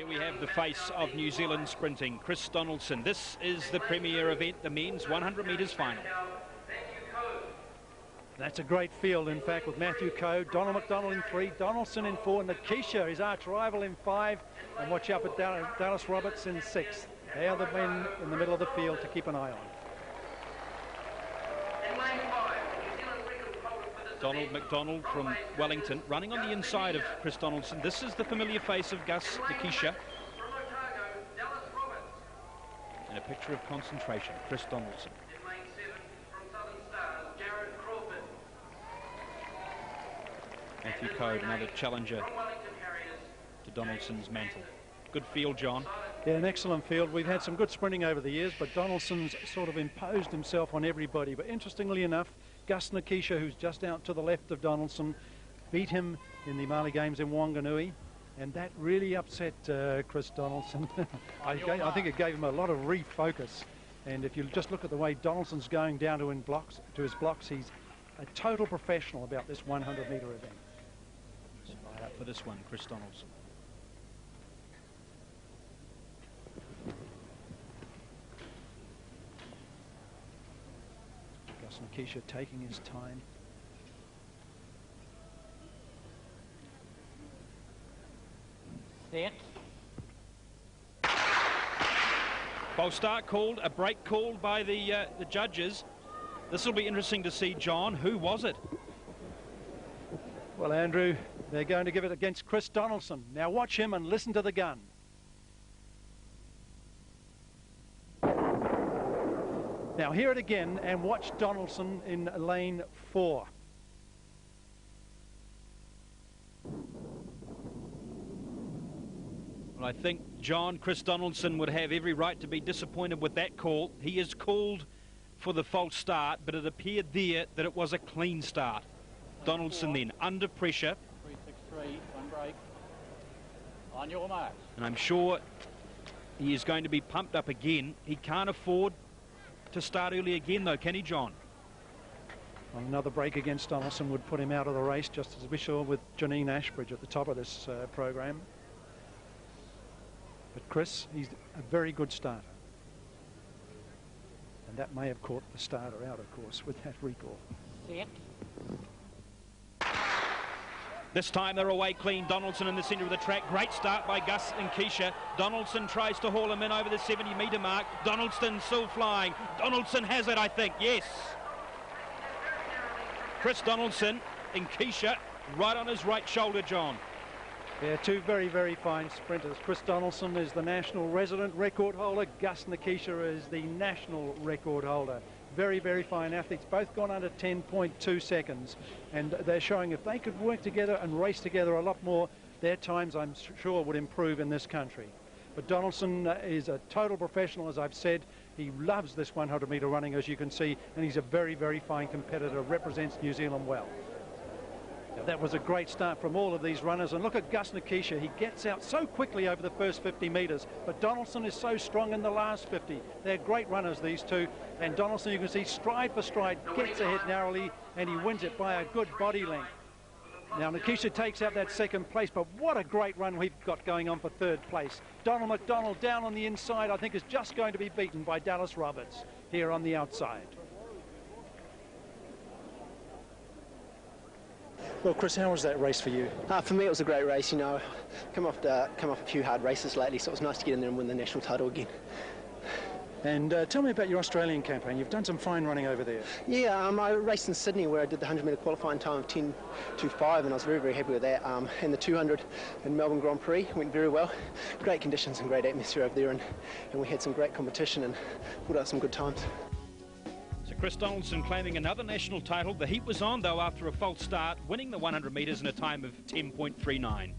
Here we have the face of New Zealand sprinting, Chris Donaldson. This is the premier event, the men's 100 metres final. That's a great field, in fact, with Matthew Coe, Donald McDonald in 3, Donaldson in 4, Nikisha, his arch rival, in 5, and watch out for Dallas Roberts in 6. They are the men in the middle of the field to keep an eye on. Donald McDonald from Wellington, running on the inside of Chris Donaldson. This is the familiar face of Gus Nikisha. And a picture of concentration, Chris Donaldson. Matthew Coe, another challenger to Donaldson's mantle. Good field, John. Yeah, an excellent field. We've had some good sprinting over the years, but Donaldson's sort of imposed himself on everybody. But interestingly enough, Gus Nikisha, who's just out to the left of Donaldson, beat him in the Mali Games in Wanganui, and that really upset Chris Donaldson. I think it gave him a lot of refocus. And if you just look at the way Donaldson's going down to his blocks, he's a total professional about this 100-metre event. Right up for this one, Chris Donaldson. Gus Nikisha taking his time. Set. False start called, a break called by the judges. This will be interesting to see, John. Who was it? Well, Andrew, they're going to give it against Chris Donaldson. Now watch him and listen to the gun. Now hear it again and watch Donaldson in lane 4. Well, I think, John, Chris Donaldson would have every right to be disappointed with that call. He is called for the false start, but it appeared there that it was a clean start. Donaldson then under pressure. 363, one break. On your mark. And I'm sure he is going to be pumped up again. He can't afford to start early again, though, can he, John? Well, another break against Donaldson would put him out of the race, just as we saw with Janine Ashbridge at the top of this program. But Chris, he's a very good starter. And that may have caught the starter out, of course, with that recall. Set. This time they're away clean. Donaldson in the centre of the track. Great start by Gus Nikisha. Donaldson tries to haul him in over the 70-metre mark. Donaldson still flying. Donaldson has it, I think. Yes. Chris Donaldson, Nikisha, right on his right shoulder, John. Yeah, two very, very fine sprinters. Chris Donaldson is the national resident record holder. Gus Nikisha is the national record holder. Very, very fine athletes, both gone under 10.2 seconds. And they're showing if they could work together and race together a lot more, their times, I'm sure, would improve in this country. But Donaldson is a total professional, as I've said. He loves this 100-metre running, as you can see, and he's a very, very fine competitor, represents New Zealand well. That was a great start from all of these runners. And look at Gus Nikisha. He gets out so quickly over the first 50 metres. But Donaldson is so strong in the last 50. They're great runners, these two. And Donaldson, you can see, stride for stride, gets ahead narrowly, and he wins it by a good body length. Now, Nikisha takes out that second place, but what a great run we've got going on for third place. Donald McDonald down on the inside, I think, is just going to be beaten by Dallas Roberts here on the outside. Well, Chris, how was that race for you? For me, it was a great race. You know, come off a few hard races lately, so it was nice to get in there and win the national title again. And tell me about your Australian campaign. You've done some fine running over there. Yeah, I raced in Sydney where I did the 100-metre qualifying time of 10:25, and I was very, very happy with that. And the 200 in Melbourne Grand Prix went very well. Great conditions and great atmosphere over there, and we had some great competition and put out some good times. So Chris Donaldson claiming another national title. The heat was on, though, after a false start, winning the 100 metres in a time of 10.39.